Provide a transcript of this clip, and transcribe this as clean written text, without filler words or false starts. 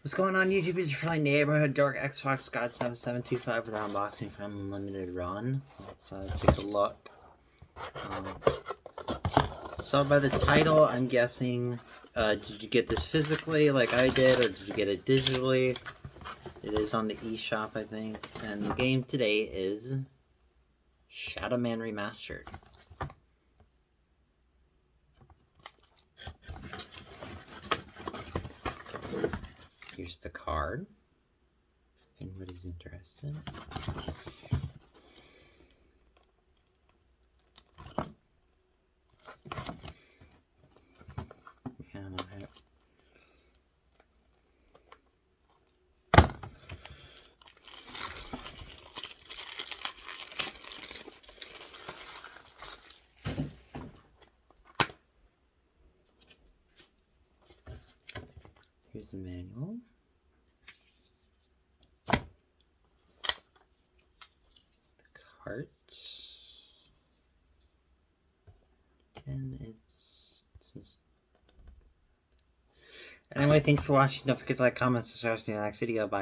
What's going on, YouTube? It's your friendly neighborhood Dark Xbox God 7725 with our unboxing from Unlimited Run. Let's take a look. So by the title, I'm guessing, did you get this physically like I did, or did you get it digitally? It is on the eShop, I think. And the game today is ShadowMan Remastered. Here's the card, if anybody's interested. And I have here's the manual. Cart, and it's just anyway. Thanks for watching. Don't forget to like, comment, subscribe, see you in the next video. Bye.